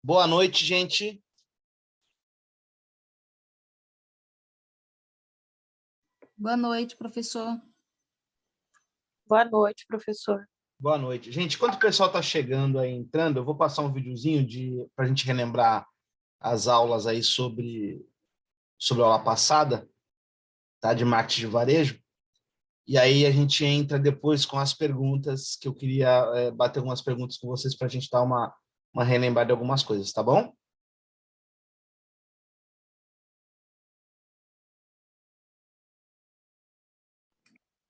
Boa noite, gente. Boa noite, professor. Boa noite, professor. Boa noite. Gente, enquanto o pessoal está chegando aí, entrando, eu vou passar um videozinho para a gente relembrar as aulas aí sobre a aula passada, tá? De marketing de varejo. E aí a gente entra depois com as perguntas, que eu queria bater algumas perguntas com vocês para a gente dar uma relembrada de algumas coisas, tá bom?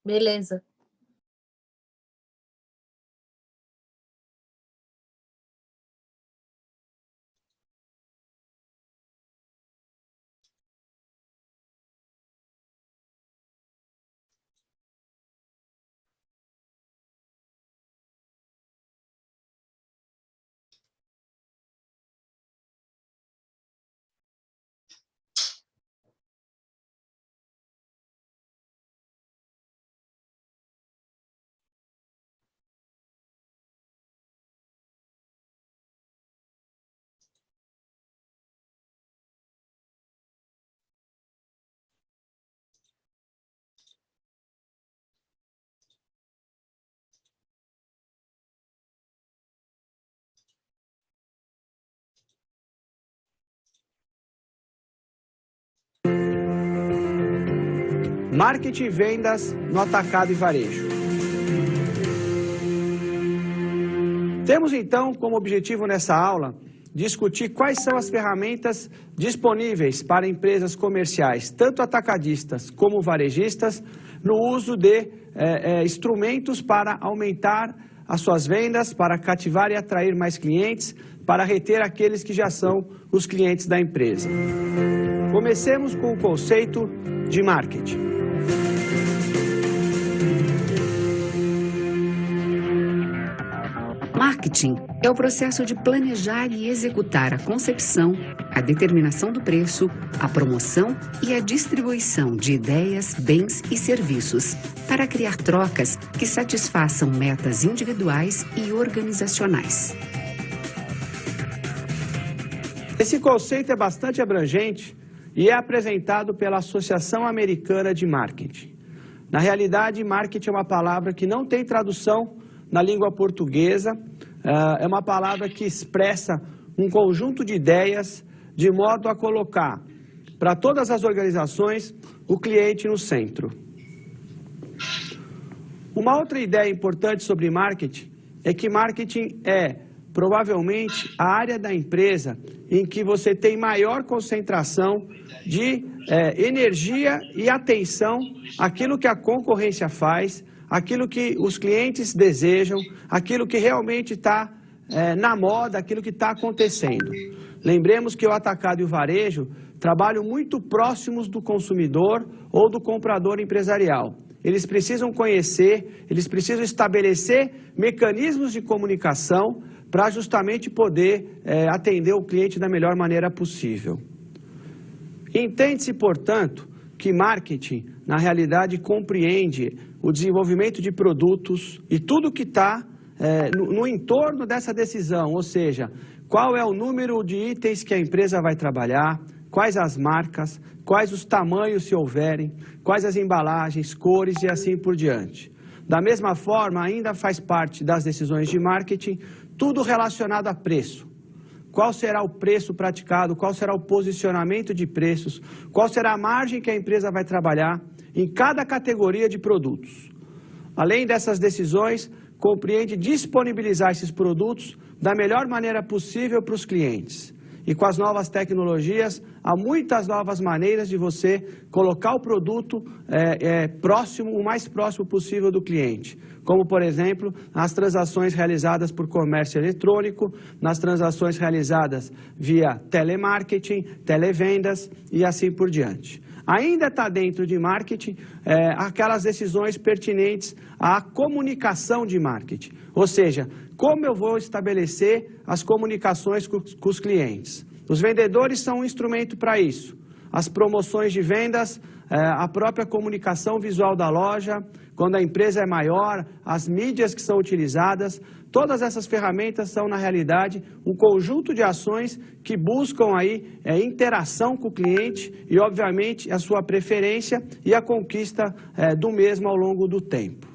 Beleza. Marketing e vendas no atacado e varejo. Temos então como objetivo nessa aula discutir quais são as ferramentas disponíveis para empresas comerciais, tanto atacadistas como varejistas, no uso de instrumentos para aumentar as suas vendas, para cativar e atrair mais clientes, para reter aqueles que já são os clientes da empresa. Comecemos com o conceito de marketing. Marketing é o processo de planejar e executar a concepção, a determinação do preço, a promoção e a distribuição de ideias, bens e serviços para criar trocas que satisfaçam metas individuais e organizacionais. Esse conceito é bastante abrangente e é apresentado pela Associação Americana de Marketing. Na realidade, marketing é uma palavra que não tem tradução na língua portuguesa, é uma palavra que expressa um conjunto de ideias de modo a colocar para todas as organizações o cliente no centro. Uma outra ideia importante sobre marketing é que marketing é provavelmente a área da empresa em que você tem maior concentração de energia e atenção àquilo que a concorrência faz, aquilo que os clientes desejam, aquilo que realmente está na moda, aquilo que está acontecendo. Lembremos que o atacado e o varejo trabalham muito próximos do consumidor ou do comprador empresarial. Eles precisam conhecer, eles precisam estabelecer mecanismos de comunicação para justamente poder atender o cliente da melhor maneira possível. Entende-se, portanto, que marketing, na realidade, compreende o desenvolvimento de produtos e tudo que está no entorno dessa decisão, ou seja, qual é o número de itens que a empresa vai trabalhar, quais as marcas, quais os tamanhos, se houverem, quais as embalagens, cores e assim por diante. Da mesma forma, ainda faz parte das decisões de marketing tudo relacionado a preço. Qual será o preço praticado, qual será o posicionamento de preços, qual será a margem que a empresa vai trabalhar em cada categoria de produtos. Além dessas decisões, compreende disponibilizar esses produtos da melhor maneira possível para os clientes. E com as novas tecnologias, há muitas novas maneiras de você colocar o produto o mais próximo possível do cliente. Como, por exemplo, as transações realizadas por comércio eletrônico, nas transações realizadas via telemarketing, televendas e assim por diante. Ainda está dentro de marketing aquelas decisões pertinentes à comunicação de marketing. Ou seja, como eu vou estabelecer as comunicações com os clientes. Os vendedores são um instrumento para isso. As promoções de vendas, a própria comunicação visual da loja, quando a empresa é maior, as mídias que são utilizadas, todas essas ferramentas são, na realidade, um conjunto de ações que buscam aí interação com o cliente e, obviamente, a sua preferência e a conquista do mesmo ao longo do tempo.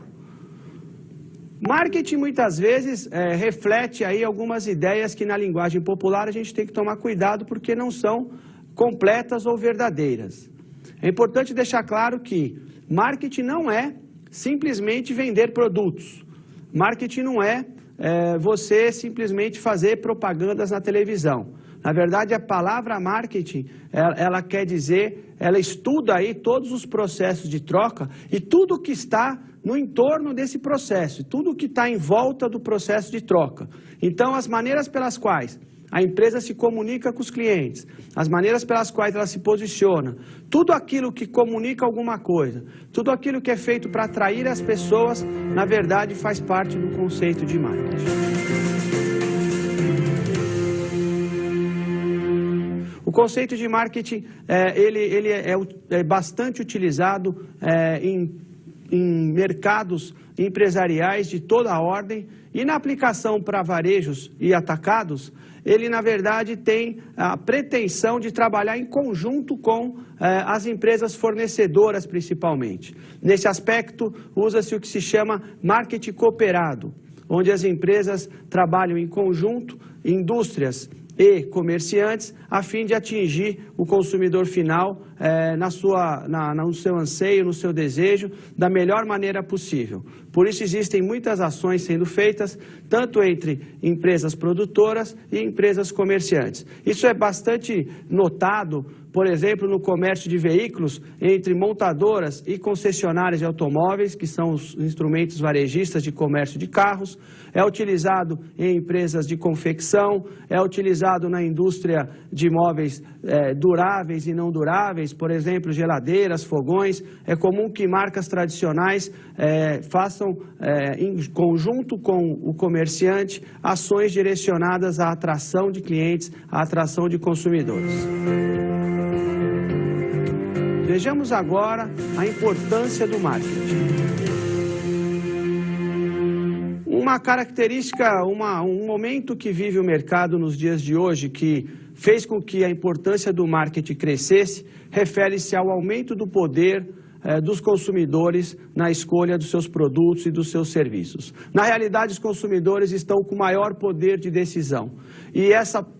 Marketing, muitas vezes, reflete aí algumas ideias que, na linguagem popular, a gente tem que tomar cuidado porque não são completas ou verdadeiras. É importante deixar claro que marketing não é simplesmente vender produtos. Marketing não é você simplesmente fazer propagandas na televisão. Na verdade, a palavra marketing, ela quer dizer, ela estuda aí todos os processos de troca e tudo que está no entorno desse processo, tudo que está em volta do processo de troca. Então, as maneiras pelas quais a empresa se comunica com os clientes, as maneiras pelas quais ela se posiciona, tudo aquilo que comunica alguma coisa, tudo aquilo que é feito para atrair as pessoas, na verdade, faz parte do conceito de marketing. O conceito de marketing, ele é bastante utilizado em mercados empresariais de toda a ordem e na aplicação para varejos e atacados, ele na verdade tem a pretensão de trabalhar em conjunto com as empresas fornecedoras principalmente. Nesse aspecto, usa-se o que se chama marketing cooperado, onde as empresas trabalham em conjunto, indústrias e comerciantes, a fim de atingir o consumidor final no seu anseio, no seu desejo, da melhor maneira possível. Por isso existem muitas ações sendo feitas, tanto entre empresas produtoras e empresas comerciantes. Isso é bastante notado, por exemplo, no comércio de veículos entre montadoras e concessionárias de automóveis, que são os instrumentos varejistas de comércio de carros, é utilizado em empresas de confecção, é utilizado na indústria de móveis duráveis e não duráveis, por exemplo, geladeiras, fogões. É comum que marcas tradicionais façam, em conjunto com o comerciante, ações direcionadas à atração de clientes, à atração de consumidores. Vejamos agora a importância do marketing. Uma característica, um momento que vive o mercado nos dias de hoje, que fez com que a importância do marketing crescesse, refere-se ao aumento do poder dos consumidores na escolha dos seus produtos e dos seus serviços. Na realidade, os consumidores estão com maior poder de decisão. E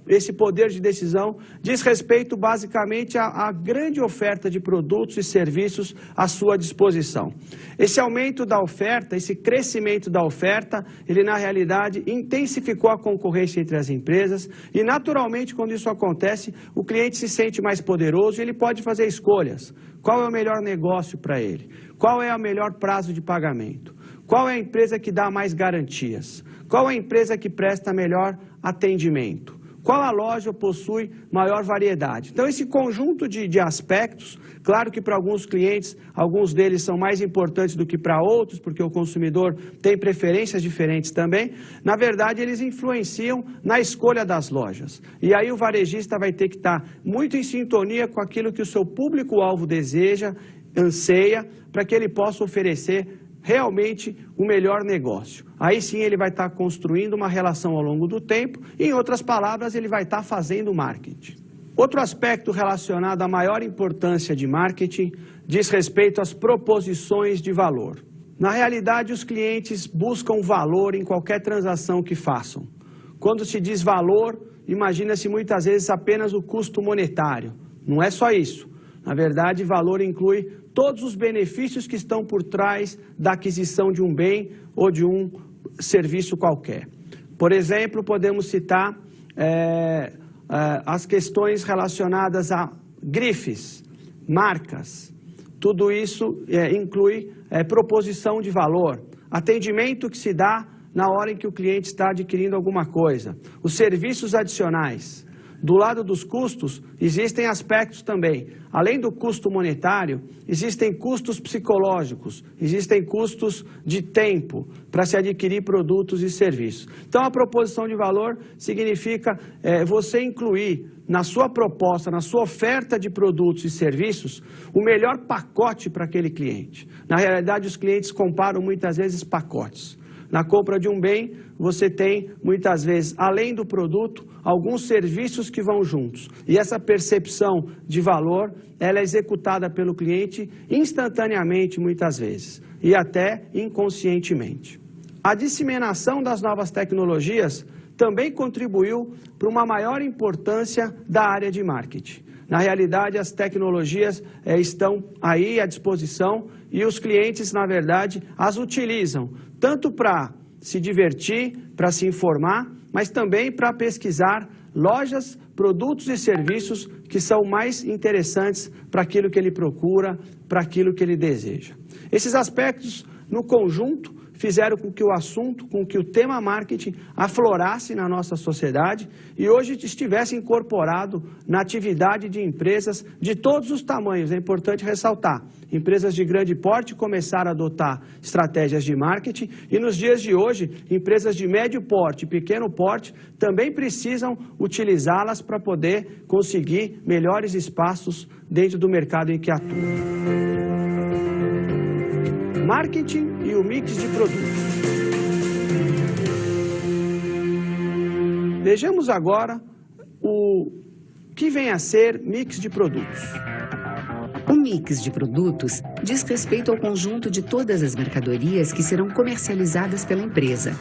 esse poder de decisão diz respeito basicamente à grande oferta de produtos e serviços à sua disposição. Esse aumento da oferta, esse crescimento da oferta, ele na realidade intensificou a concorrência entre as empresas e naturalmente quando isso acontece, o cliente se sente mais poderoso e ele pode fazer escolhas. Qual é o melhor negócio para ele? Qual é o melhor prazo de pagamento? Qual é a empresa que dá mais garantias? Qual é a empresa que presta melhor atendimento? Qual a loja possui maior variedade? Então, esse conjunto de aspectos, claro que para alguns clientes, alguns deles são mais importantes do que para outros, porque o consumidor tem preferências diferentes também, na verdade, eles influenciam na escolha das lojas. E aí o varejista vai ter que estar muito em sintonia com aquilo que o seu público-alvo deseja, anseia, para que ele possa oferecer realmente o melhor negócio. Aí sim ele vai estar construindo uma relação ao longo do tempo e, em outras palavras, ele vai estar fazendo marketing. Outro aspecto relacionado à maior importância de marketing diz respeito às proposições de valor. Na realidade, os clientes buscam valor em qualquer transação que façam. Quando se diz valor, imagina-se muitas vezes apenas o custo monetário. Não é só isso. Na verdade, valor inclui todos os benefícios que estão por trás da aquisição de um bem ou de um serviço qualquer. Por exemplo, podemos citar as questões relacionadas a grifes, marcas. Tudo isso inclui proposição de valor, atendimento que se dá na hora em que o cliente está adquirindo alguma coisa, os serviços adicionais. Do lado dos custos, existem aspectos também. Além do custo monetário, existem custos psicológicos, existem custos de tempo para se adquirir produtos e serviços. Então, a proposição de valor significa você incluir na sua proposta, na sua oferta de produtos e serviços, o melhor pacote para aquele cliente. Na realidade, os clientes comparam muitas vezes pacotes. Na compra de um bem, você tem, muitas vezes, além do produto, alguns serviços que vão juntos. E essa percepção de valor, ela é executada pelo cliente instantaneamente, muitas vezes, e até inconscientemente. A disseminação das novas tecnologias também contribuiu para uma maior importância da área de marketing. Na realidade, as tecnologias estão aí à disposição e os clientes, na verdade, as utilizam tanto para se divertir, para se informar, mas também para pesquisar lojas, produtos e serviços que são mais interessantes para aquilo que ele procura, para aquilo que ele deseja. Esses aspectos, no conjunto, fizeram com que o assunto, com que o tema marketing aflorasse na nossa sociedade e hoje estivesse incorporado na atividade de empresas de todos os tamanhos. É importante ressaltar, empresas de grande porte começaram a adotar estratégias de marketing e nos dias de hoje, empresas de médio porte e pequeno porte também precisam utilizá-las para poder conseguir melhores espaços dentro do mercado em que atuam. Marketing e o mix de produtos. Vejamos agora o que vem a ser mix de produtos. O mix de produtos diz respeito ao conjunto de todas as mercadorias que serão comercializadas pela empresa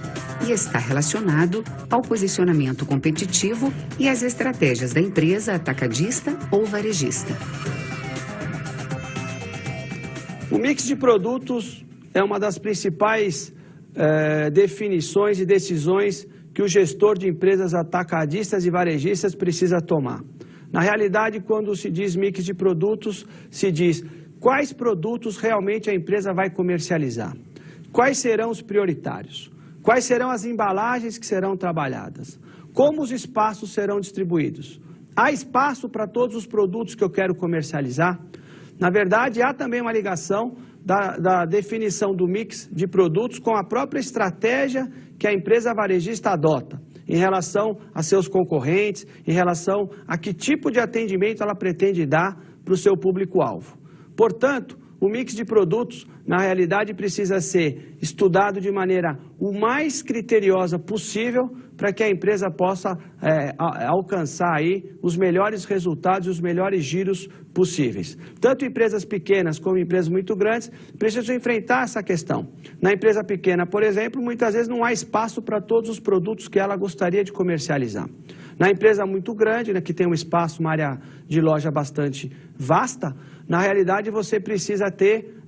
e está relacionado ao posicionamento competitivo e às estratégias da empresa atacadista ou varejista. O mix de produtos é uma das principais definições e decisões que o gestor de empresas atacadistas e varejistas precisa tomar. Na realidade, quando se diz mix de produtos, se diz quais produtos realmente a empresa vai comercializar, quais serão os prioritários, quais serão as embalagens que serão trabalhadas, como os espaços serão distribuídos. Há espaço para todos os produtos que eu quero comercializar? Na verdade, há também uma ligação da definição do mix de produtos com a própria estratégia que a empresa varejista adota em relação a seus concorrentes, em relação a que tipo de atendimento ela pretende dar para o seu público-alvo. Portanto, o mix de produtos, na realidade, precisa ser estudado de maneira o mais criteriosa possível para que a empresa possa alcançar aí os melhores resultados e os melhores giros possíveis. Tanto empresas pequenas como empresas muito grandes precisam enfrentar essa questão. Na empresa pequena, por exemplo, muitas vezes não há espaço para todos os produtos que ela gostaria de comercializar. Na empresa muito grande, né, que tem um espaço, uma área de loja bastante vasta, na realidade você precisa ter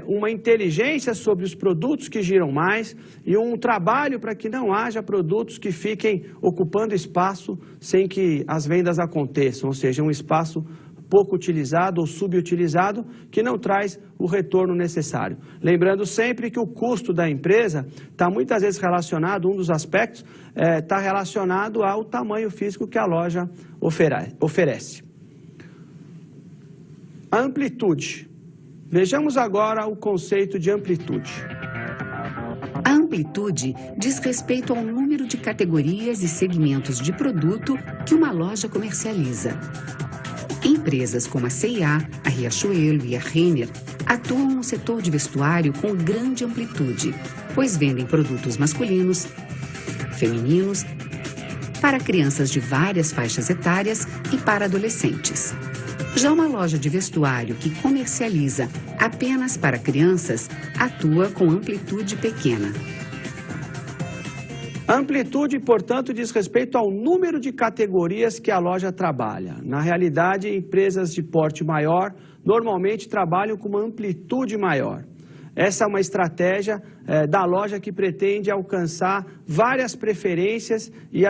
uma inteligência sobre os produtos que giram mais e um trabalho para que não haja produtos que fiquem ocupando espaço sem que as vendas aconteçam, ou seja, um espaço pouco utilizado ou subutilizado que não traz o retorno necessário. Lembrando sempre que o custo da empresa está muitas vezes relacionado, um dos aspectos está relacionado ao tamanho físico que a loja oferece. A amplitude. Vejamos agora o conceito de amplitude. A amplitude diz respeito ao número de categorias e segmentos de produto que uma loja comercializa. Empresas como a C&A, a Riachuelo e a Renner atuam no setor de vestuário com grande amplitude, pois vendem produtos masculinos, femininos, para crianças de várias faixas etárias e para adolescentes. Já uma loja de vestuário que comercializa apenas para crianças atua com amplitude pequena. A amplitude, portanto, diz respeito ao número de categorias que a loja trabalha. Na realidade, empresas de porte maior normalmente trabalham com uma amplitude maior. Essa é uma estratégia da loja que pretende alcançar várias preferências e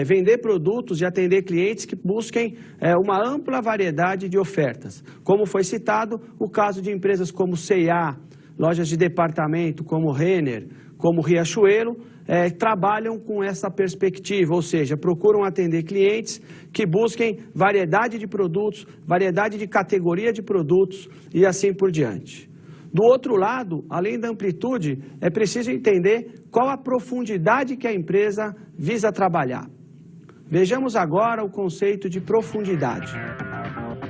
vender produtos e atender clientes que busquem uma ampla variedade de ofertas. Como foi citado, o caso de empresas como C&A, lojas de departamento como Renner, como Riachuelo, trabalham com essa perspectiva, ou seja, procuram atender clientes que busquem variedade de produtos, variedade de categoria de produtos e assim por diante. Do outro lado, além da amplitude, é preciso entender qual a profundidade que a empresa visa trabalhar. Vejamos agora o conceito de profundidade.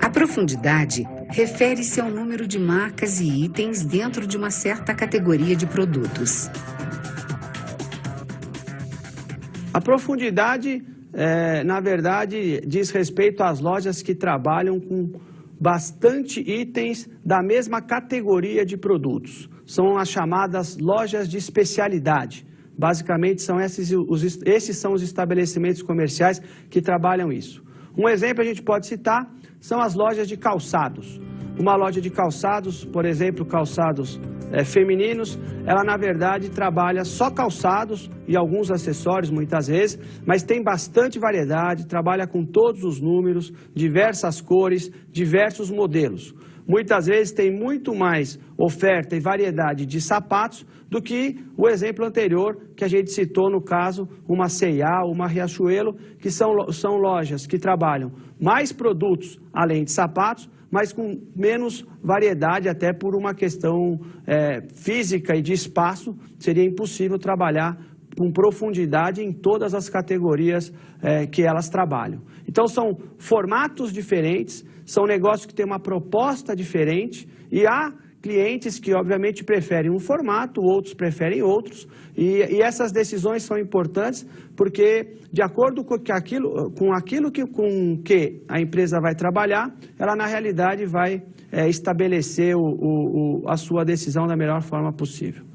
A profundidade refere-se ao número de marcas e itens dentro de uma certa categoria de produtos. A profundidade, na verdade, diz respeito às lojas que trabalham com bastante itens da mesma categoria de produtos. São as chamadas lojas de especialidade. Basicamente, esses são os estabelecimentos comerciais que trabalham isso. Um exemplo a gente pode citar são as lojas de calçados. Uma loja de calçados, por exemplo, calçados femininos, ela na verdade trabalha só calçados e alguns acessórios muitas vezes, mas tem bastante variedade, trabalha com todos os números, diversas cores, diversos modelos. Muitas vezes tem muito mais oferta e variedade de sapatos do que o exemplo anterior que a gente citou no caso, uma C&A, uma Riachuelo, que são lojas que trabalham mais produtos além de sapatos, mas com menos variedade, até por uma questão física e de espaço, seria impossível trabalhar com profundidade em todas as categorias que elas trabalham. Então, são formatos diferentes, são negócios que têm uma proposta diferente e há clientes que, obviamente, preferem um formato, outros preferem outros, e essas decisões são importantes porque, de acordo com aquilo que a empresa vai trabalhar, ela, na realidade, vai estabelecer a sua decisão da melhor forma possível.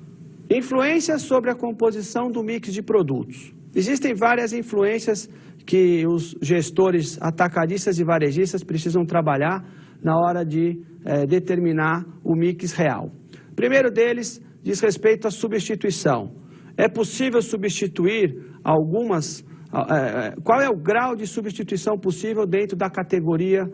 Influências sobre a composição do mix de produtos. Existem várias influências que os gestores atacadistas e varejistas precisam trabalhar na hora de determinar o mix real. O primeiro deles diz respeito à substituição. É possível substituir qual é o grau de substituição possível dentro da categoria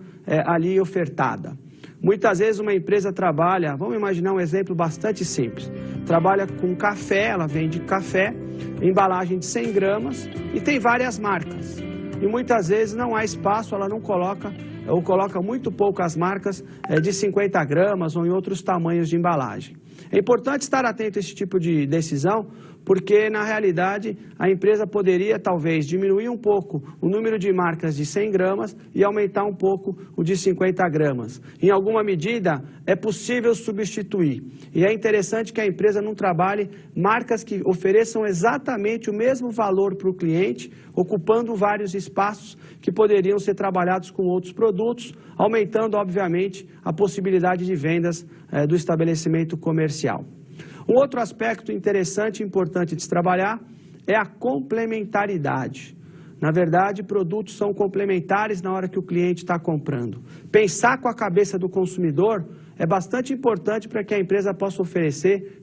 ali ofertada? Muitas vezes uma empresa trabalha, vamos imaginar um exemplo bastante simples, trabalha com café, ela vende café, embalagem de 100 gramas e tem várias marcas. E muitas vezes não há espaço, ela não coloca, ou coloca muito poucas marcas de 50 gramas ou em outros tamanhos de embalagem. É importante estar atento a esse tipo de decisão, porque, na realidade, a empresa poderia, talvez, diminuir um pouco o número de marcas de 100 gramas e aumentar um pouco o de 50 gramas. Em alguma medida, é possível substituir. E é interessante que a empresa não trabalhe marcas que ofereçam exatamente o mesmo valor para o cliente, ocupando vários espaços que poderiam ser trabalhados com outros produtos, aumentando, obviamente, a possibilidade de vendas do estabelecimento comercial. Um outro aspecto interessante e importante de se trabalhar é a complementaridade. Na verdade, produtos são complementares na hora que o cliente está comprando. Pensar com a cabeça do consumidor é bastante importante para que a empresa possa oferecer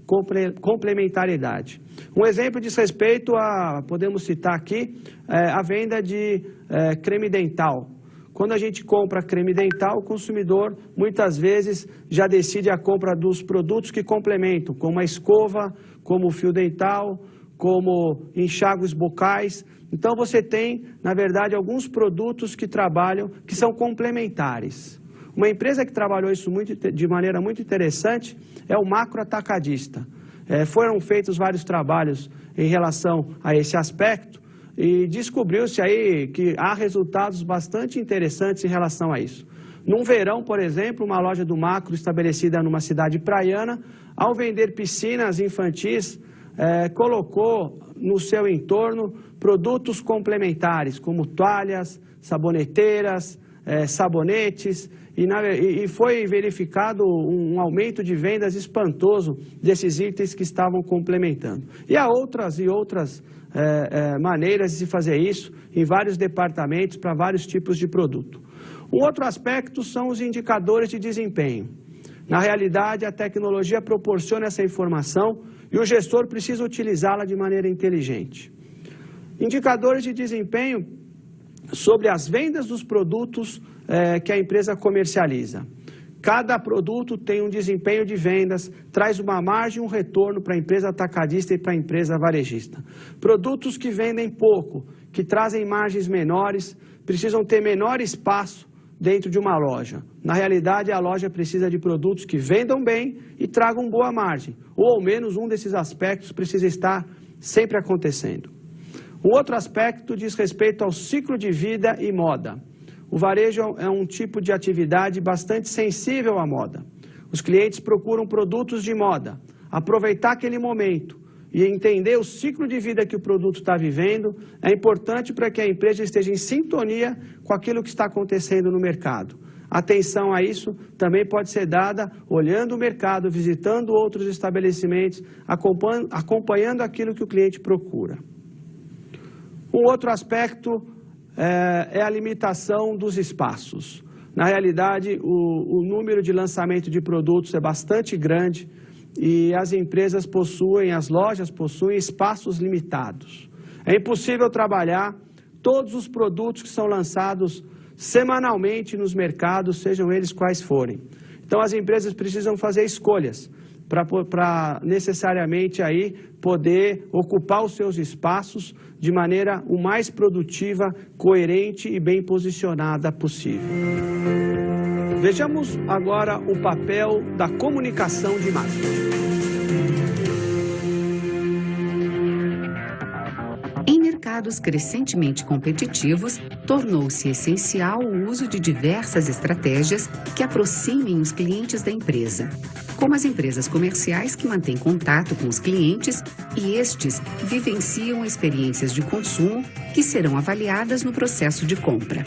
complementariedade. Um exemplo diz respeito a, podemos citar aqui, a venda de creme dental. Quando a gente compra creme dental, o consumidor muitas vezes já decide a compra dos produtos que complementam, como a escova, como o fio dental, como enxágues bucais. Então você tem, na verdade, alguns produtos que trabalham, que são complementares. Uma empresa que trabalhou isso de maneira muito interessante é o Macro Atacadista. Foram feitos vários trabalhos em relação a esse aspecto, e descobriu-se aí que há resultados bastante interessantes em relação a isso. Num verão, por exemplo, uma loja do Macro estabelecida numa cidade praiana, ao vender piscinas infantis, colocou no seu entorno produtos complementares, como toalhas, saboneteiras, sabonetes, e foi verificado um aumento de vendas espantoso desses itens que estavam complementando. E há outras maneiras de se fazer isso em vários departamentos para vários tipos de produto. Um outro aspecto são os indicadores de desempenho. Na realidade, a tecnologia proporciona essa informação e o gestor precisa utilizá-la de maneira inteligente. Indicadores de desempenho sobre as vendas dos produtos que a empresa comercializa. Cada produto tem um desempenho de vendas, traz uma margem e um retorno para a empresa atacadista e para a empresa varejista. Produtos que vendem pouco, que trazem margens menores, precisam ter menor espaço dentro de uma loja. Na realidade, a loja precisa de produtos que vendam bem e tragam boa margem, ou ao menos um desses aspectos precisa estar sempre acontecendo. Um outro aspecto diz respeito ao ciclo de vida e moda. O varejo é um tipo de atividade bastante sensível à moda. Os clientes procuram produtos de moda, aproveitar aquele momento e entender o ciclo de vida que o produto está vivendo é importante para que a empresa esteja em sintonia com aquilo que está acontecendo no mercado. Atenção a isso também pode ser dada olhando o mercado, visitando outros estabelecimentos, acompanhando aquilo que o cliente procura. Um outro aspecto é a limitação dos espaços. Na realidade, o número de lançamento de produtos é bastante grande e as empresas possuem, as lojas possuem espaços limitados. É impossível trabalhar todos os produtos que são lançados semanalmente nos mercados, sejam eles quais forem. Então, as empresas precisam fazer escolhas para necessariamente aí poder ocupar os seus espaços de maneira o mais produtiva, coerente e bem posicionada possível. Vejamos agora o papel da comunicação de marketing. Em mercados crescentemente competitivos, tornou-se essencial o uso de diversas estratégias que aproximem os clientes da empresa, como as empresas comerciais que mantêm contato com os clientes e estes vivenciam experiências de consumo que serão avaliadas no processo de compra.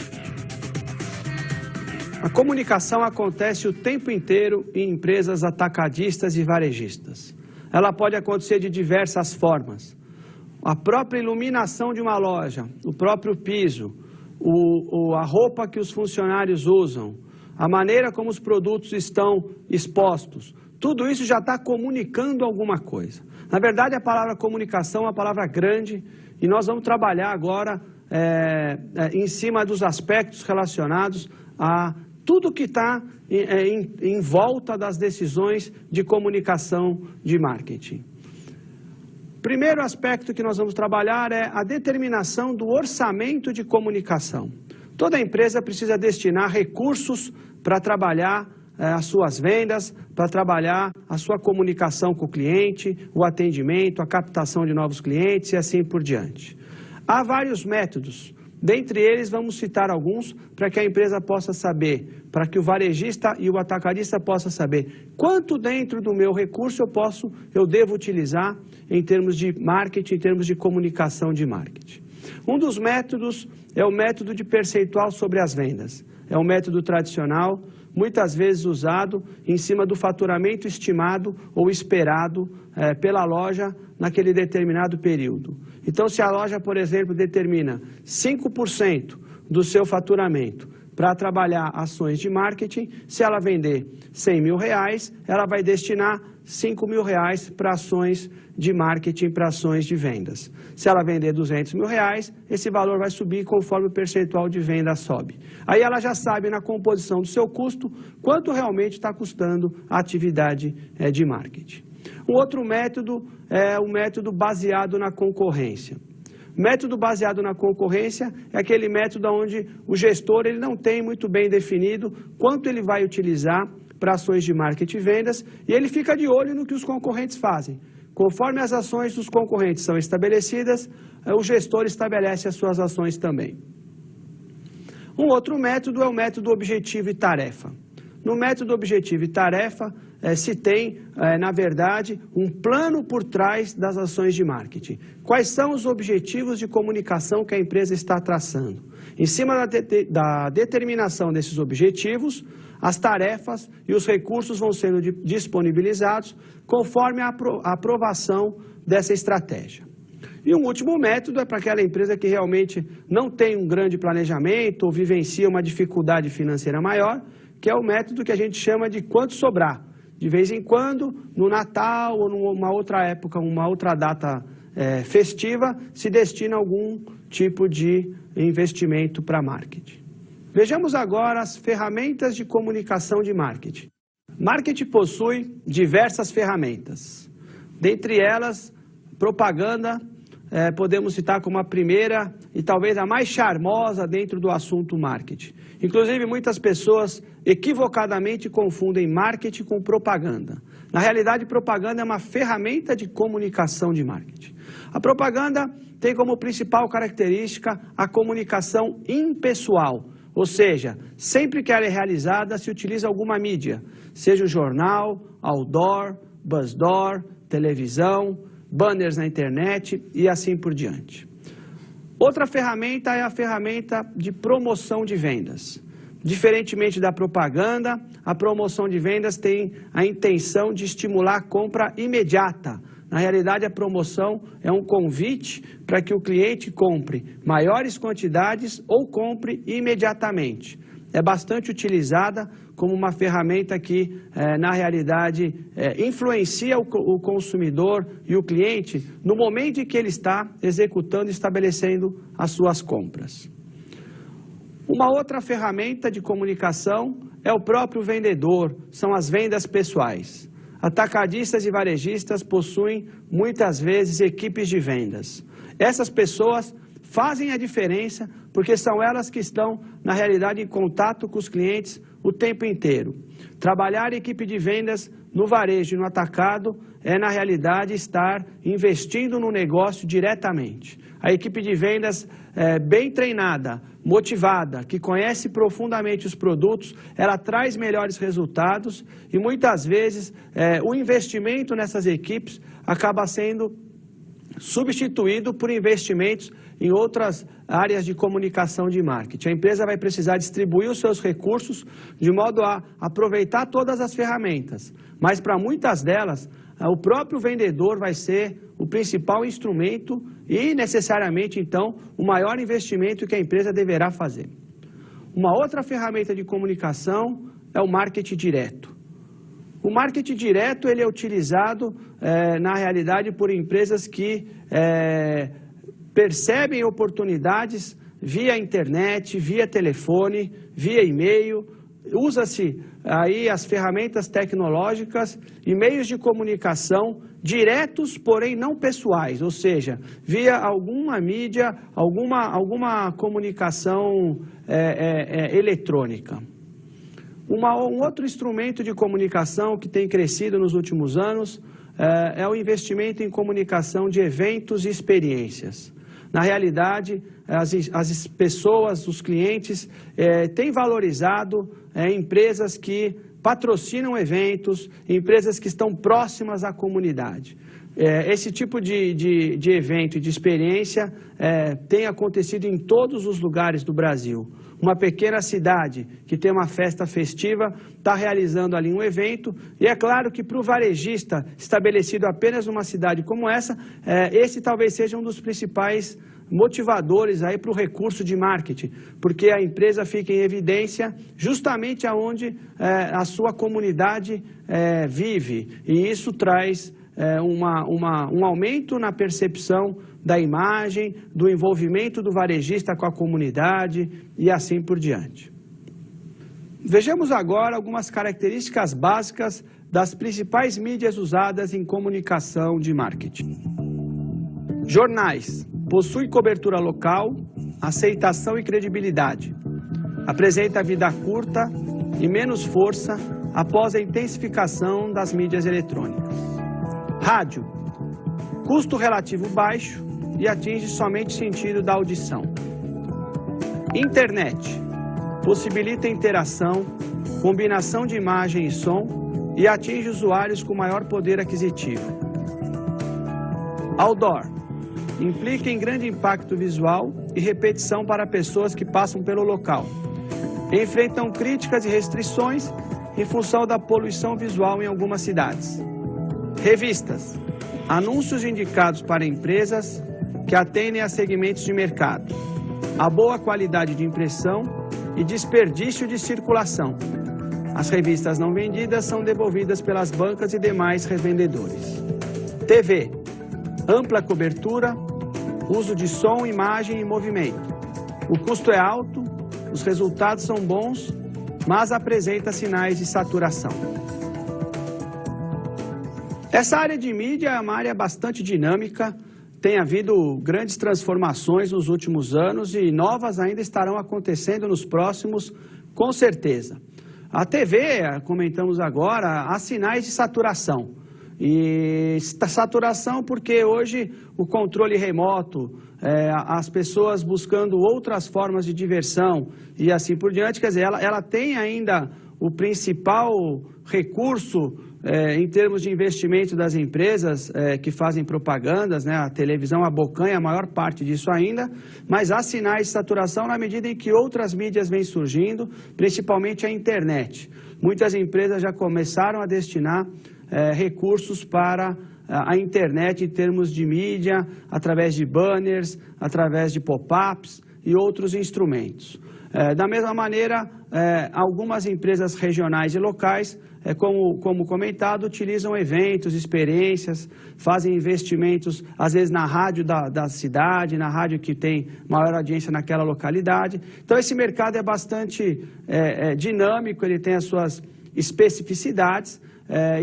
A comunicação acontece o tempo inteiro em empresas atacadistas e varejistas. Ela pode acontecer de diversas formas. A própria iluminação de uma loja, o próprio piso, a roupa que os funcionários usam, a maneira como os produtos estão expostos, tudo isso já está comunicando alguma coisa. Na verdade, a palavra comunicação é uma palavra grande e nós vamos trabalhar agora em cima dos aspectos relacionados a tudo que está em volta das decisões de comunicação de marketing. Primeiro aspecto que nós vamos trabalhar é a determinação do orçamento de comunicação. Toda empresa precisa destinar recursos para trabalhar as suas vendas, para trabalhar a sua comunicação com o cliente, o atendimento, a captação de novos clientes e assim por diante. Há vários métodos. Dentre eles, vamos citar alguns para que a empresa possa saber, para que o varejista e o atacadista possam saber quanto dentro do meu recurso eu devo utilizar em termos de marketing, em termos de comunicação de marketing. Um dos métodos é o método de percentual sobre as vendas. É um método tradicional, muitas vezes usado em cima do faturamento estimado ou esperado pela loja naquele determinado período. Então, se a loja, por exemplo, determina 5% do seu faturamento para trabalhar ações de marketing, se ela vender R$100 mil, ela vai destinar R$5 mil para ações de marketing, para ações de vendas. Se ela vender R$200 mil, esse valor vai subir conforme o percentual de venda sobe. Aí ela já sabe na composição do seu custo quanto realmente está custando a atividade de marketing. Um outro método é o método baseado na concorrência. Método baseado na concorrência é aquele método onde o gestor ele não tem muito bem definido quanto ele vai utilizar para ações de marketing e vendas e ele fica de olho no que os concorrentes fazem. Conforme as ações dos concorrentes são estabelecidas, o gestor estabelece as suas ações também. Um outro método é o método objetivo e tarefa. No método objetivo e tarefa, se tem, na verdade, um plano por trás das ações de marketing. Quais são os objetivos de comunicação que a empresa está traçando? Em cima da determinação desses objetivos, as tarefas e os recursos vão sendo disponibilizados conforme a aprovação dessa estratégia. E um último método é para aquela empresa que realmente não tem um grande planejamento ou vivencia uma dificuldade financeira maior, que é o método que a gente chama de quanto sobrar. De vez em quando, no Natal ou numa outra época, uma outra data festiva, se destina algum tipo de investimento para marketing. Vejamos agora as ferramentas de comunicação de marketing. Marketing possui diversas ferramentas. Dentre elas, propaganda, podemos citar como a primeira e talvez a mais charmosa dentro do assunto marketing. Inclusive, muitas pessoas equivocadamente confundem marketing com propaganda. Na realidade, propaganda é uma ferramenta de comunicação de marketing. A propaganda tem como principal característica a comunicação impessoal, ou seja, sempre que ela é realizada, se utiliza alguma mídia, seja o jornal, outdoor, buzzdoor, televisão, banners na internet e assim por diante. Outra ferramenta é a ferramenta de promoção de vendas. Diferentemente da propaganda, a promoção de vendas tem a intenção de estimular a compra imediata. Na realidade, a promoção é um convite para que o cliente compre maiores quantidades ou compre imediatamente. É bastante utilizada como uma ferramenta que, na realidade, influencia o consumidor e o cliente no momento em que ele está executando e estabelecendo as suas compras. Uma outra ferramenta de comunicação é o próprio vendedor, são as vendas pessoais. Atacadistas e varejistas possuem, muitas vezes, equipes de vendas. Essas pessoas fazem a diferença porque são elas que estão, na realidade, em contato com os clientes o tempo inteiro. Trabalhar equipe de vendas no varejo e no atacado é, na realidade, estar investindo no negócio diretamente. A equipe de vendas bem treinada, motivada, que conhece profundamente os produtos, ela traz melhores resultados e muitas vezes o investimento nessas equipes acaba sendo substituído por investimentos em outras áreas de comunicação de marketing. A empresa vai precisar distribuir os seus recursos de modo a aproveitar todas as ferramentas, mas para muitas delas, o próprio vendedor vai ser o principal instrumento e, necessariamente, então, o maior investimento que a empresa deverá fazer. Uma outra ferramenta de comunicação é o marketing direto. O marketing direto ele é utilizado, na realidade, por empresas que percebem oportunidades via internet, via telefone, via e-mail. Usa-se aí as ferramentas tecnológicas e meios de comunicação diretos, porém não pessoais, ou seja, via alguma mídia, alguma comunicação eletrônica. Um outro instrumento de comunicação que tem crescido nos últimos anos é o investimento em comunicação de eventos e experiências. Na realidade, as pessoas, os clientes, têm valorizado empresas que patrocinam eventos, empresas que estão próximas à comunidade. Esse tipo de evento e de experiência tem acontecido em todos os lugares do Brasil. Uma pequena cidade que tem uma festa festiva está realizando ali um evento e é claro que para o varejista estabelecido apenas numa cidade como essa, esse talvez seja um dos principais motivadores aí para o recurso de marketing, porque a empresa fica em evidência justamente aonde a sua comunidade vive e isso traz um aumento na percepção da imagem, do envolvimento do varejista com a comunidade e assim por diante. Vejamos agora algumas características básicas das principais mídias usadas em comunicação de marketing. Jornais. Possui cobertura local, aceitação e credibilidade. Apresenta vida curta e menos força após a intensificação das mídias eletrônicas. Rádio. Custo relativo baixo e atinge somente o sentido da audição. Internet. Possibilita interação, combinação de imagem e som e atinge usuários com maior poder aquisitivo. Outdoor. Implica em grande impacto visual e repetição para pessoas que passam pelo local. Enfrentam críticas e restrições em função da poluição visual em algumas cidades. Revistas. Anúncios indicados para empresas que atendem a segmentos de mercado. A boa qualidade de impressão e desperdício de circulação. As revistas não vendidas são devolvidas pelas bancas e demais revendedores. TV. Ampla cobertura, uso de som, imagem e movimento. O custo é alto, os resultados são bons, mas apresenta sinais de saturação. Essa área de mídia é uma área bastante dinâmica, tem havido grandes transformações nos últimos anos e novas ainda estarão acontecendo nos próximos, com certeza. A TV, comentamos agora, há sinais de saturação. E saturação porque hoje o controle remoto, as pessoas buscando outras formas de diversão e assim por diante, quer dizer, ela tem ainda o principal recurso em termos de investimento das empresas que fazem propagandas, né, a televisão abocanha a maior parte disso ainda, mas há sinais de saturação na medida em que outras mídias vêm surgindo, principalmente a internet. Muitas empresas já começaram a destinar recursos para a internet em termos de mídia, através de banners, através de pop-ups e outros instrumentos. Da mesma maneira, algumas empresas regionais e locais, como comentado, utilizam eventos, experiências, fazem investimentos, às vezes, na rádio da cidade, na rádio que tem maior audiência naquela localidade. Então, esse mercado é bastante dinâmico, ele tem as suas especificidades,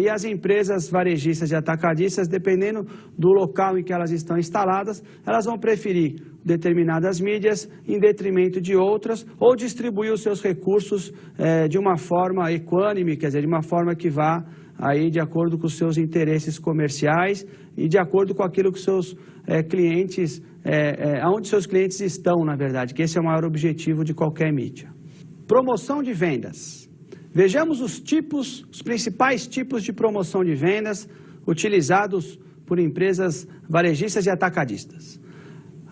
e as empresas varejistas e atacadistas, dependendo do local em que elas estão instaladas, elas vão preferir determinadas mídias em detrimento de outras, ou distribuir os seus recursos de uma forma equânime, quer dizer, de uma forma que vá aí de acordo com os seus interesses comerciais e de acordo com aquilo que seus clientes, aonde seus clientes estão, na verdade, que esse é o maior objetivo de qualquer mídia. Promoção de vendas. Vejamos os principais tipos de promoção de vendas utilizados por empresas varejistas e atacadistas.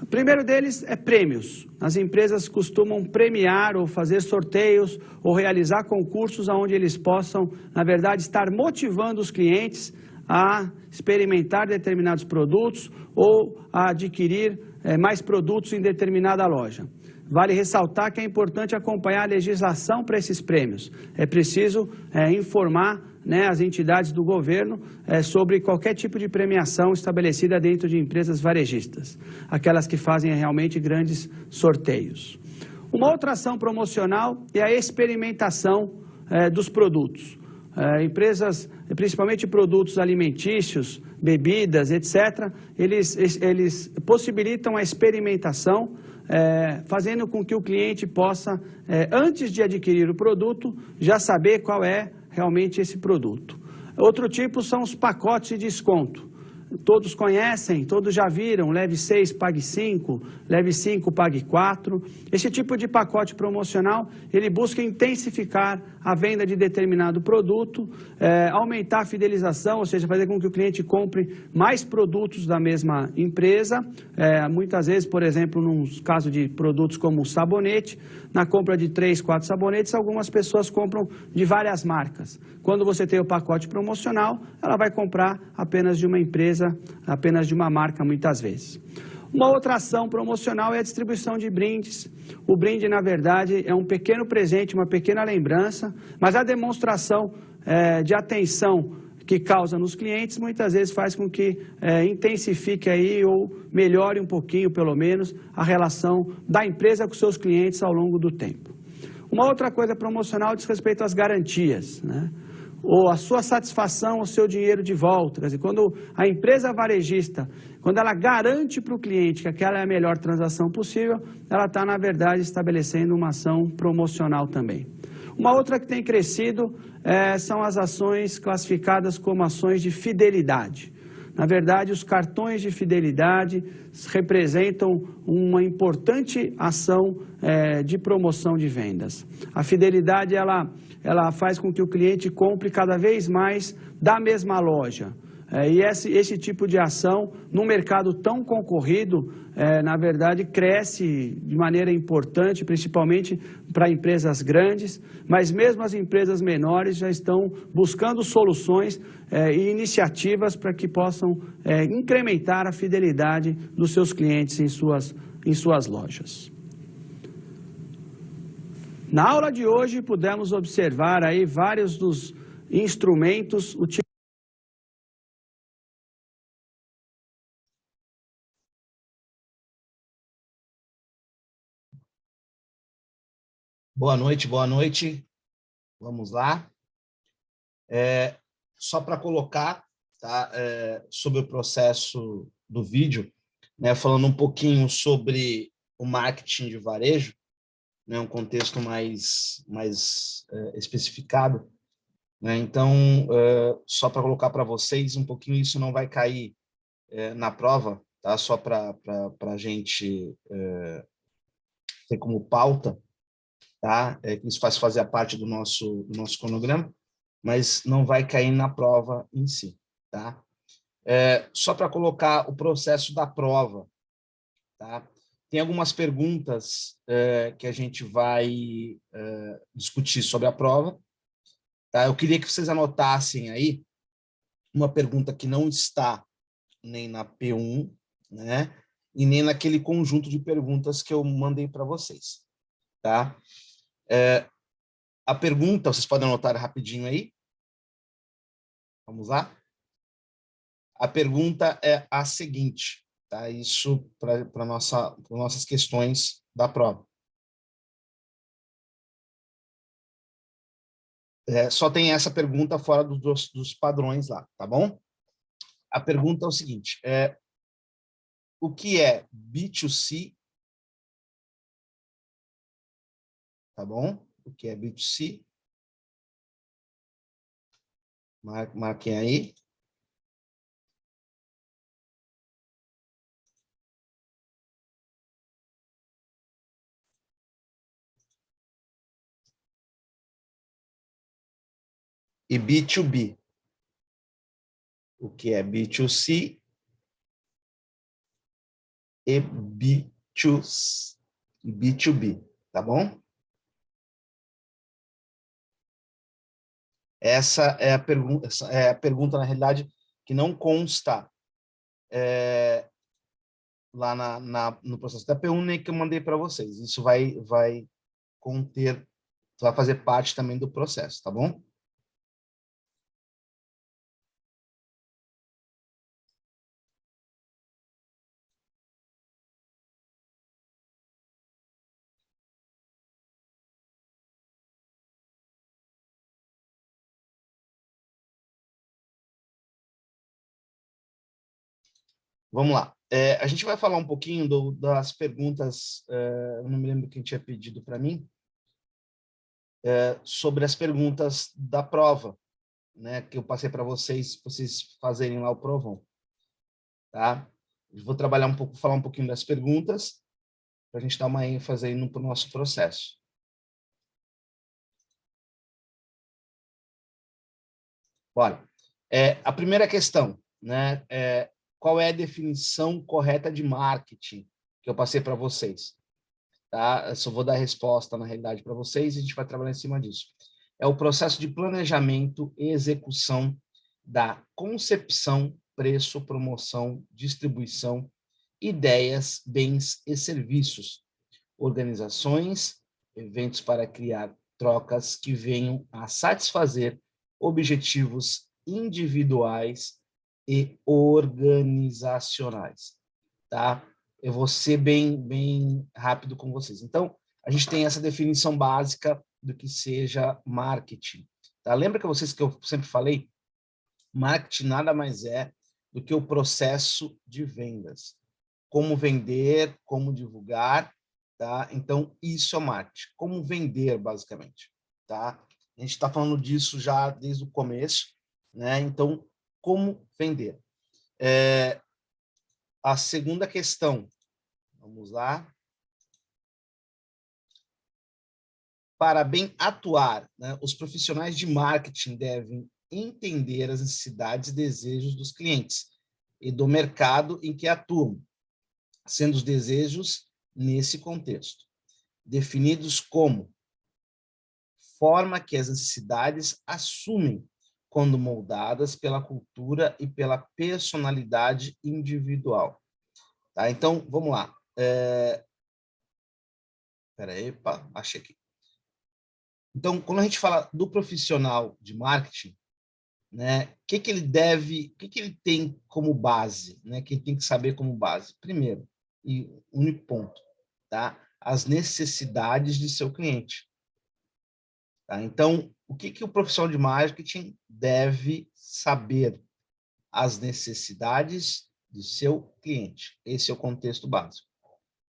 O primeiro deles é prêmios. As empresas costumam premiar ou fazer sorteios ou realizar concursos onde eles possam, na verdade, estar motivando os clientes a experimentar determinados produtos ou a adquirir mais produtos em determinada loja. Vale ressaltar que é importante acompanhar a legislação para esses prêmios. É preciso informar as entidades do governo sobre qualquer tipo de premiação estabelecida dentro de empresas varejistas, aquelas que fazem realmente grandes sorteios. Uma outra ação promocional é a experimentação dos produtos. Empresas, principalmente produtos alimentícios, bebidas, etc., eles possibilitam a experimentação, fazendo com que o cliente possa, antes de adquirir o produto, já saber qual é realmente esse produto. Outro tipo são os pacotes de desconto. Todos conhecem, todos já viram, leve 6, pague 5, leve 5, pague 4. Esse tipo de pacote promocional, ele busca intensificar a venda de determinado produto, aumentar a fidelização, ou seja, fazer com que o cliente compre mais produtos da mesma empresa. Muitas vezes, por exemplo, num caso de produtos como o sabonete, na compra de 3, 4 sabonetes, algumas pessoas compram de várias marcas. Quando você tem o pacote promocional, ela vai comprar apenas de uma empresa, apenas de uma marca, muitas vezes. Uma outra ação promocional é a distribuição de brindes. O brinde, na verdade, é um pequeno presente, uma pequena lembrança, mas a demonstração de atenção que causa nos clientes, muitas vezes faz com que intensifique aí ou melhore um pouquinho, pelo menos, a relação da empresa com seus clientes ao longo do tempo. Uma outra coisa promocional diz respeito às garantias, né? Ou a sua satisfação, o seu dinheiro de volta. Quer dizer, quando a empresa varejista, quando ela garante para o cliente que aquela é a melhor transação possível, ela está, na verdade, estabelecendo uma ação promocional também. Uma outra que tem crescido são as ações classificadas como ações de fidelidade. Na verdade, os cartões de fidelidade representam uma importante ação de promoção de vendas. A fidelidade, ela faz com que o cliente compre cada vez mais da mesma loja. E esse tipo de ação, num mercado tão concorrido, na verdade, cresce de maneira importante, principalmente para empresas grandes, mas mesmo as empresas menores já estão buscando soluções e iniciativas para que possam incrementar a fidelidade dos seus clientes em suas lojas. Na aula de hoje, pudemos observar aí vários dos instrumentos utilizados. Boa noite, boa noite. Vamos lá. Só para colocar, tá, sobre o processo do vídeo, né, falando um pouquinho sobre o marketing de varejo, né, um contexto mais especificado, né? Então, só para colocar para vocês um pouquinho, isso não vai cair na prova, tá? Só para a gente ter como pauta, tá? Que isso faz fazer parte do nosso cronograma, mas não vai cair na prova em si, tá? Só para colocar o processo da prova, tá? Tem algumas perguntas que a gente vai discutir sobre a prova, tá? Eu queria que vocês anotassem aí uma pergunta que não está nem na P1, né? E nem naquele conjunto de perguntas que eu mandei para vocês, tá? A pergunta, vocês podem anotar rapidinho aí? Vamos lá? A pergunta é a seguinte, tá? Isso para nossas questões da prova. Só tem essa pergunta fora dos padrões lá, tá bom? A pergunta é o seguinte, o que é B2C? Tá bom? O que é B2C? Marquem aí. E B2B. O que é B2C e B2B, tá bom? Essa é a pergunta, na realidade, que não consta lá no processo da P1, nem que eu mandei para vocês. Isso vai conter, vai fazer parte também do processo, tá bom? Vamos lá. A gente vai falar um pouquinho das perguntas, eu não me lembro quem tinha pedido para mim, sobre as perguntas da prova, né, que eu passei para vocês fazerem lá o provão. Tá? Eu vou trabalhar um pouco, falar um pouquinho das perguntas, para a gente dar uma ênfase aí no nosso processo. Bora. A primeira questão, né, qual é a definição correta de marketing que eu passei para vocês? Tá? Eu só vou dar a resposta, na realidade, para vocês e a gente vai trabalhar em cima disso. É o processo de planejamento e execução da concepção, preço, promoção, distribuição, ideias, bens e serviços, organizações, eventos para criar trocas que venham a satisfazer objetivos individuais e organizacionais, tá? Eu vou ser bem rápido com vocês. Então, a gente tem essa definição básica do que seja marketing, tá? Lembra que eu sempre falei? Marketing nada mais é do que o processo de vendas. Como vender, como divulgar, tá? Então, isso é marketing. Como vender, basicamente, tá? A gente está falando disso já desde o começo, né? Então, como vender? A segunda questão, vamos lá. Para bem atuar, né, os profissionais de marketing devem entender as necessidades e desejos dos clientes e do mercado em que atuam, sendo os desejos nesse contexto definidos como forma que as necessidades assumem quando moldadas pela cultura e pela personalidade individual. Tá? Então, vamos lá. Peraí, achei aqui. Então, quando a gente fala do profissional de marketing, né, o que ele tem como base, né, que ele tem que saber como base? Primeiro, e único ponto, tá? As necessidades de seu cliente. Tá? Então, o que o profissional de marketing deve saber? As necessidades de seu cliente. Esse é o contexto básico.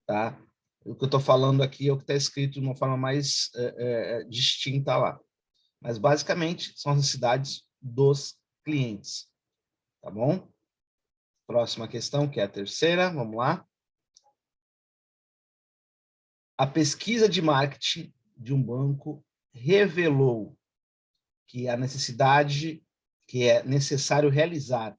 Tá? O que eu estou falando aqui é o que está escrito de uma forma mais distinta lá. Mas, basicamente, são as necessidades dos clientes. Tá bom? Próxima questão, que é a terceira. Vamos lá. A pesquisa de marketing de um banco revelou que a necessidade, que é necessário realizar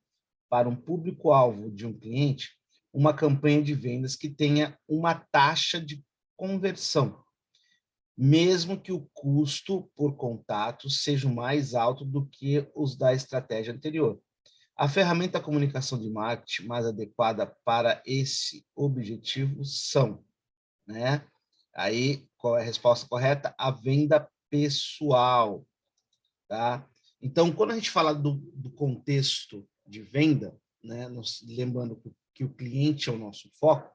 para um público-alvo de um cliente uma campanha de vendas que tenha uma taxa de conversão, mesmo que o custo por contato seja mais alto do que os da estratégia anterior. A ferramenta de comunicação de marketing mais adequada para esse objetivo são, né? Aí, qual é a resposta correta? A venda pessoal, tá? Então, quando a gente fala do contexto de venda, né, lembrando que o cliente é o nosso foco,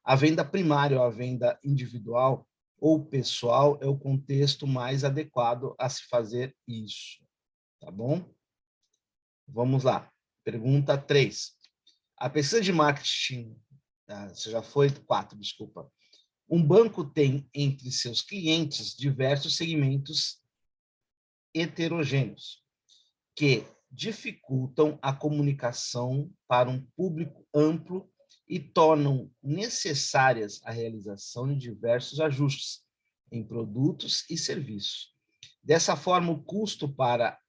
a venda primária ou a venda individual ou pessoal é o contexto mais adequado a se fazer isso, tá bom? Vamos lá. Pergunta 3. A pesquisa de marketing, você já foi 4, desculpa. Um banco tem entre seus clientes diversos segmentos heterogêneos que dificultam a comunicação para um público amplo e tornam necessárias a realização de diversos ajustes em produtos e serviços. Dessa forma, o custo para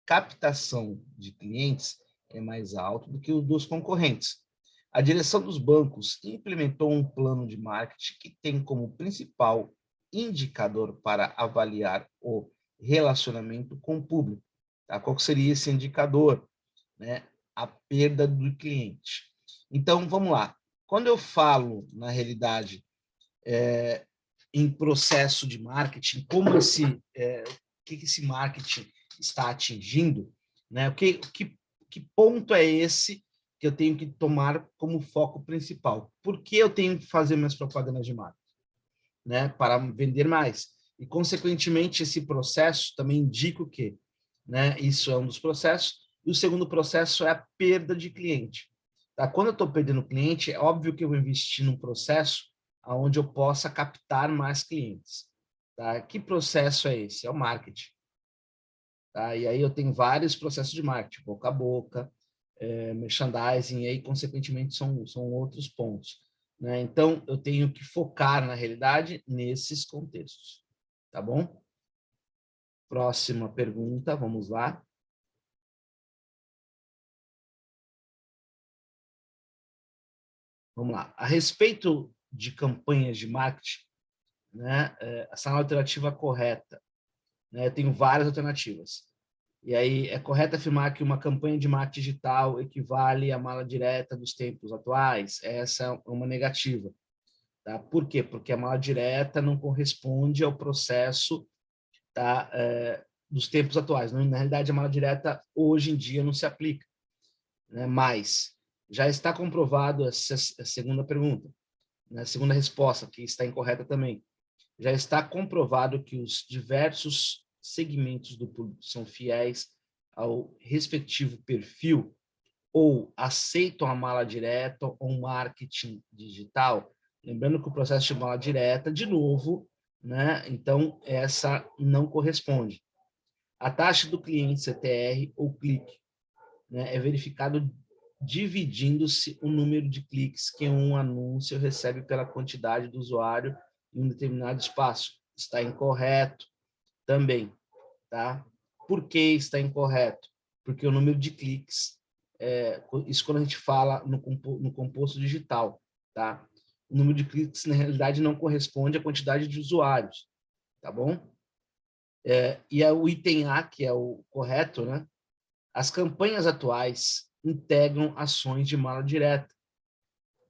captação de clientes é mais alto do que o dos concorrentes. A direção dos bancos implementou um plano de marketing que tem como principal indicador para avaliar o relacionamento com o público. Tá? Qual seria esse indicador? Né? A perda do cliente. Então, vamos lá. Quando eu falo, na realidade, em processo de marketing, como o que esse marketing está atingindo, né? Que ponto é esse que eu tenho que tomar como foco principal? Por que eu tenho que fazer minhas propagandas de marketing? Né? Para vender mais. E, consequentemente, esse processo também indica o quê? Né? Isso é um dos processos. E o segundo processo é a perda de cliente. Tá? Quando eu estou perdendo cliente, é óbvio que eu vou investir num processo onde eu possa captar mais clientes. Tá? Que processo é esse? É o marketing. Tá? E aí eu tenho vários processos de marketing, boca a boca, merchandising, e aí, consequentemente, são outros pontos. Né? Então, eu tenho que focar, na realidade, nesses contextos. Tá bom? Próxima pergunta, vamos lá. Vamos lá. A respeito de campanhas de marketing, né, essa alternativa correta, né, eu tenho várias alternativas. E aí, é correto afirmar que uma campanha de marketing digital equivale à mala direta dos tempos atuais? Essa é uma negativa. Tá? Por quê? Porque a mala direta não corresponde ao processo, tá, dos tempos atuais. Na realidade, a mala direta, hoje em dia, não se aplica. Né? Mas já está comprovado, essa segunda pergunta, né? A segunda resposta, que está incorreta também. Já está comprovado que os diversos segmentos do público são fiéis ao respectivo perfil ou aceitam a mala direta ou marketing digital. Lembrando que o processo de mala direta, de novo, né? Então, essa não corresponde. A taxa do cliente CTR ou clique, né, é verificado dividindo-se o número de cliques que um anúncio recebe pela quantidade do usuário em um determinado espaço. Está incorreto também, tá? Por que está incorreto? Porque o número de cliques, isso quando a gente fala no composto digital, tá? O número de cliques, na realidade, não corresponde à quantidade de usuários, tá bom? E o item A, que é o correto, né? As campanhas atuais integram ações de mala direta,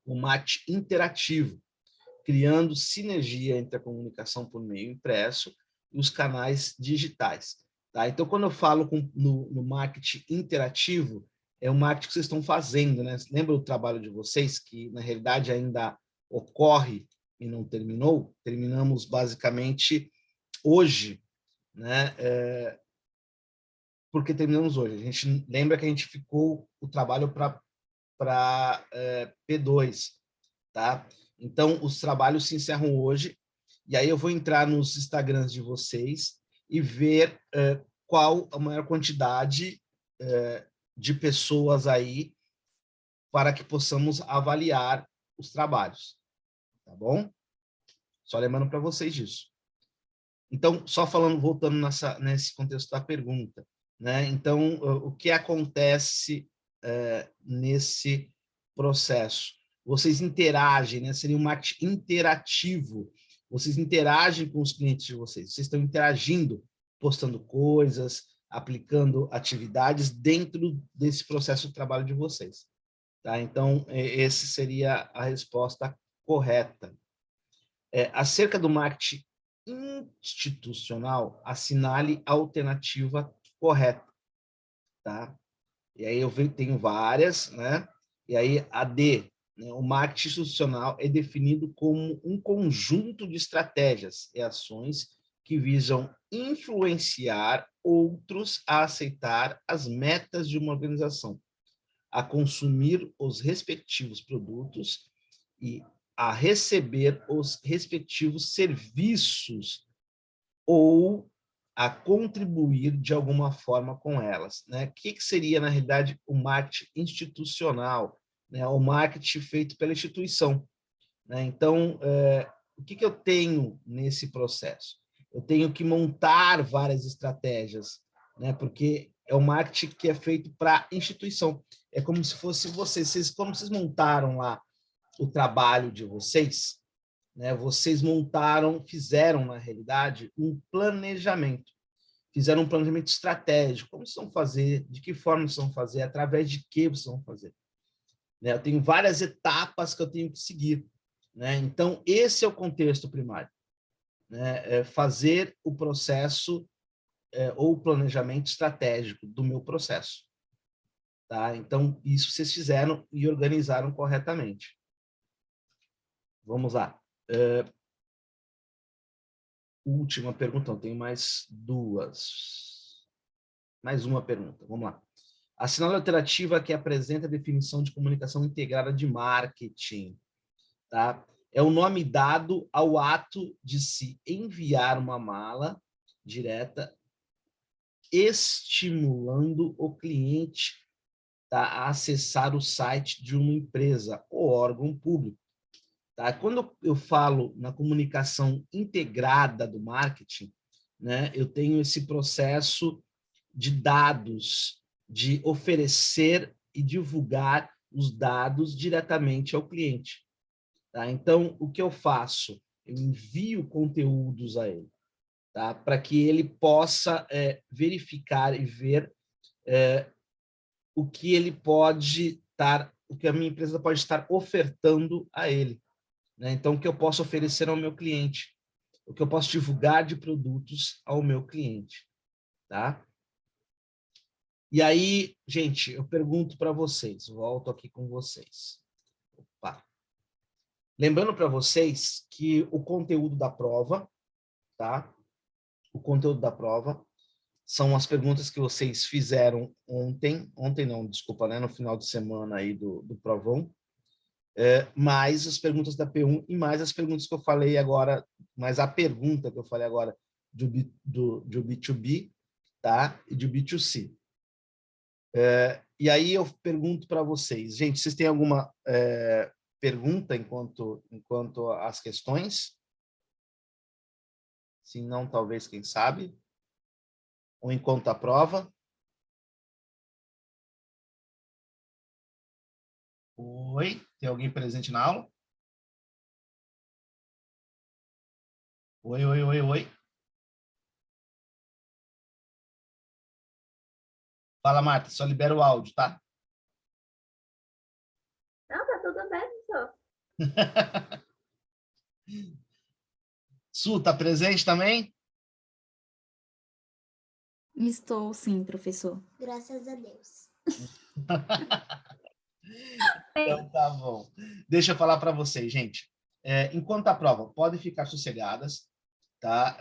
o marketing interativo, criando sinergia entre a comunicação por meio impresso e os canais digitais. Tá? Então, quando eu falo no marketing interativo, é o marketing que vocês estão fazendo. Né? Lembra o trabalho de vocês, que na realidade ainda ocorre e não terminou? Terminamos basicamente hoje, né? Porque terminamos hoje. A gente lembra que a gente ficou o trabalho para P2, tá? Então, os trabalhos se encerram hoje, e aí eu vou entrar nos Instagrams de vocês e ver qual a maior quantidade de pessoas aí para que possamos avaliar os trabalhos, tá bom? Só lembrando para vocês disso. Então, só falando, voltando nesse contexto da pergunta, né? Então, o que acontece nesse processo? Vocês interagem, né? Seria um marketing interativo. Vocês interagem com os clientes de vocês. Vocês estão interagindo, postando coisas, aplicando atividades dentro desse processo de trabalho de vocês. Tá? Então, essa seria a resposta correta. Acerca do marketing institucional, assinale a alternativa correta. Tá? E aí eu tenho várias, né? E aí a D, né? O marketing institucional é definido como um conjunto de estratégias e ações que visam influenciar outros a aceitar as metas de uma organização, a consumir os respectivos produtos e a receber os respectivos serviços ou a contribuir de alguma forma com elas, né? O que seria, na realidade, o marketing institucional, né? O marketing feito pela instituição, né? Então, o que eu tenho nesse processo? Eu tenho que montar várias estratégias, né? Porque é o marketing que é feito para a instituição. É como se fosse vocês, como vocês montaram lá o trabalho de vocês, né? Vocês fizeram, na realidade, um planejamento. Fizeram um planejamento estratégico. Como vocês vão fazer? De que forma vocês vão fazer? Através de que vocês vão fazer? Né? Eu tenho várias etapas que eu tenho que seguir. Né? Então, esse é o contexto primário. Né? Fazer o processo ou o planejamento estratégico do meu processo. Tá? Então, isso vocês fizeram e organizaram corretamente. Vamos lá. Última pergunta, eu tenho mais duas. Mais uma pergunta, vamos lá. Assinale a alternativa que apresenta a definição de comunicação integrada de marketing. Tá? É o nome dado ao ato de se enviar uma mala direta, estimulando o cliente, tá, a acessar o site de uma empresa ou órgão público. Tá? Quando eu falo na comunicação integrada do marketing, né, eu tenho esse processo de dados, de oferecer e divulgar os dados diretamente ao cliente. Tá? Então, o que eu faço? Eu envio conteúdos a ele, tá? Para que ele possa verificar e ver o que ele pode estar, o que a minha empresa pode estar ofertando a ele. Né? Então, o que eu posso oferecer ao meu cliente, o que eu posso divulgar de produtos ao meu cliente. Tá? E aí, gente, eu pergunto para vocês, volto aqui com vocês. Opa. Lembrando para vocês que o conteúdo da prova, tá? O conteúdo da prova são as perguntas que vocês fizeram ontem não, desculpa, né? No final de semana aí do provão, mais as perguntas da P1 e mais as perguntas que eu falei agora, mais a pergunta que eu falei agora do B2B, tá? E do B2C. E aí eu pergunto para vocês, gente, vocês têm alguma pergunta enquanto as questões? Se não, talvez, quem sabe? Ou enquanto a prova? Oi, tem alguém presente na aula? Oi, oi, oi, oi. Fala, Marta, só libera o áudio, tá? Não, tá tudo bem, professor. Su, tá presente também? Estou, sim, professor. Graças a Deus. Então, tá bom. Deixa eu falar para vocês, gente. Enquanto a prova, podem ficar sossegadas, tá?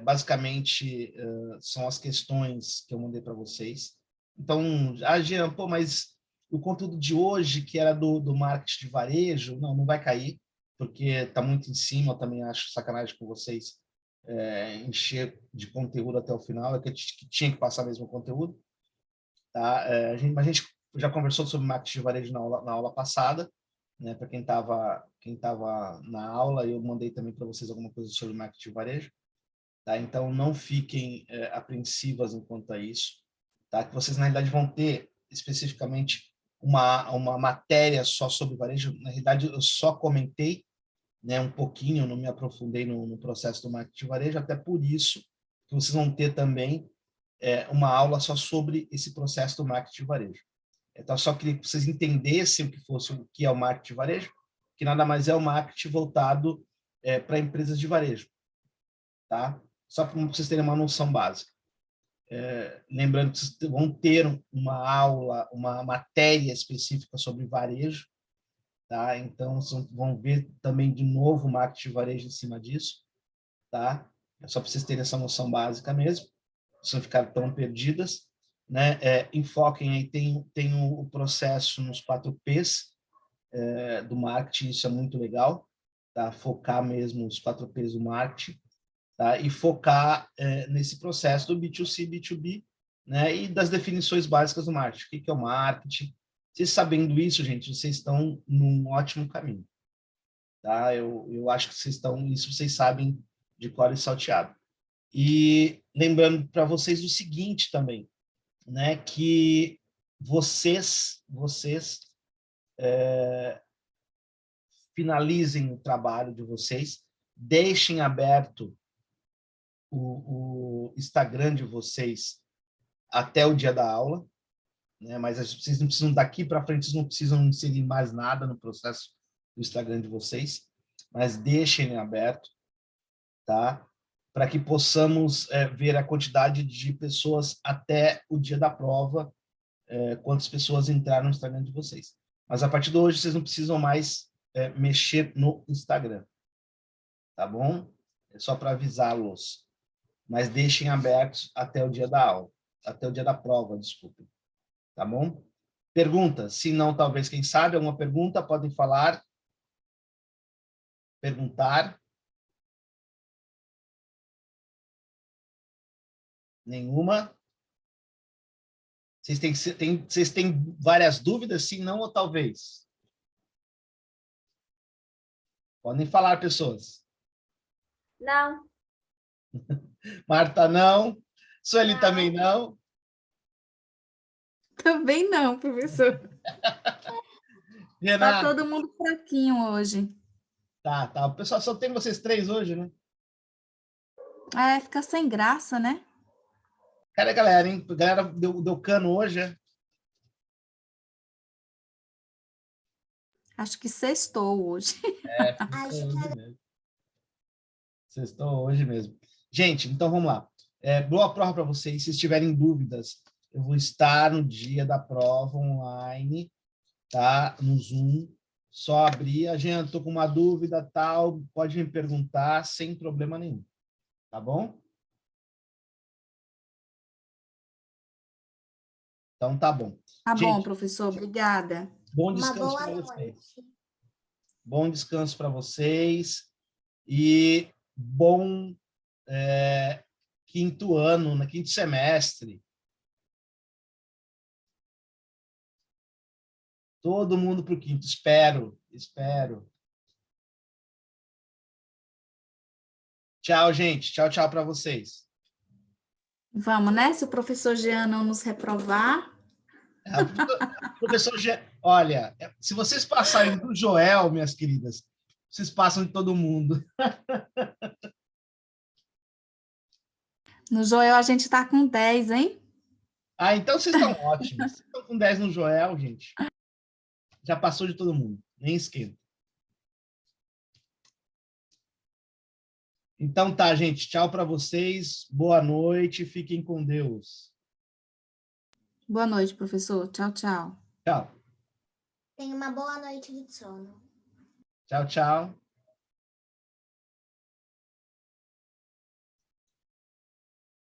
Basicamente, são as questões que eu mandei para vocês. Então, Jean, pô, mas o conteúdo de hoje, que era do marketing de varejo, não vai cair, porque está muito em cima, eu também acho sacanagem com vocês encher de conteúdo até o final, é que tinha que passar mesmo o conteúdo. Tá? A gente já conversou sobre marketing de varejo na aula passada, né? Para quem tava na aula, eu mandei também para vocês alguma coisa sobre marketing de varejo. tá? Então, não fiquem apreensivas enquanto a isso, tá? Que vocês, na realidade, vão ter especificamente uma matéria só sobre varejo. Na realidade, eu só comentei, né, um pouquinho, não me aprofundei no processo do marketing de varejo, até por isso que vocês vão ter também uma aula só sobre esse processo do marketing de varejo. Então, eu só queria que vocês entendessem o que é o marketing de varejo, que nada mais é o marketing voltado para empresas de varejo, tá? Só para vocês terem uma noção básica. Lembrando que vocês vão ter uma aula, uma matéria específica sobre varejo, tá? Então, vocês vão ver também de novo o marketing de varejo em cima disso, tá? É só para vocês terem essa noção básica mesmo, vocês não ficarem tão perdidas, né? Enfoquem aí, tem o processo nos 4 P's do marketing, isso é muito legal, tá? Focar mesmo os 4 P's do marketing, tá? E focar nesse processo do B2C, B2B, né? E das definições básicas do marketing. O que é o marketing? Vocês sabendo isso, gente, vocês estão num ótimo caminho, tá? Eu acho que vocês sabem de cor e salteado. E lembrando para vocês o seguinte também, né? Que vocês finalizem o trabalho de vocês, deixem aberto o Instagram de vocês até o dia da aula, né? Mas vocês não precisam, daqui para frente, vocês não precisam inserir mais nada no processo do Instagram de vocês, mas deixem aberto, tá? Para que possamos ver a quantidade de pessoas até o dia da prova, quantas pessoas entraram no Instagram de vocês. Mas a partir de hoje, vocês não precisam mais mexer no Instagram, tá bom? É só para avisá-los. Mas deixem abertos até o dia da aula, até o dia da prova, desculpem. Tá bom? Pergunta, se não, talvez, quem sabe, alguma pergunta, podem falar. Perguntar. Nenhuma? Vocês têm várias dúvidas, sim, não ou talvez? Podem falar, pessoas. Não. Marta, não. Sueli Não. também não. Também não, professor. Tá Renata. todo mundo fraquinho hoje. Tá. O pessoal só tem vocês 3 hoje, né? Fica sem graça, né? Cadê a galera, hein? A galera deu cano hoje, é? Acho que sextou hoje. Hoje mesmo. Sextou hoje mesmo. Gente, então vamos lá. Boa prova para vocês. Se tiverem dúvidas, eu vou estar no dia da prova online, tá? No Zoom. Só abrir. A gente, estou com uma dúvida, tal, pode me perguntar sem problema nenhum. Tá bom? Então tá bom. Tá gente, bom, professor. Obrigada. Bom Uma descanso boa para vocês. noite. Bom descanso para vocês e bom quinto ano, quinto semestre. Todo mundo para o quinto. Espero. Tchau, gente. Tchau para vocês. Vamos, né? Se o professor Jean não nos reprovar. Professor Jean, olha, se vocês passarem do Joel, minhas queridas, vocês passam de todo mundo. No Joel a gente está com 10, hein? Então vocês estão ótimos. Vocês estão com 10 no Joel, gente. Já passou de todo mundo. Nem esquenta. Então tá, gente. Tchau para vocês. Boa noite. Fiquem com Deus. Boa noite, professor. Tchau, tchau. Tchau. Tenha uma boa noite de sono. Tchau.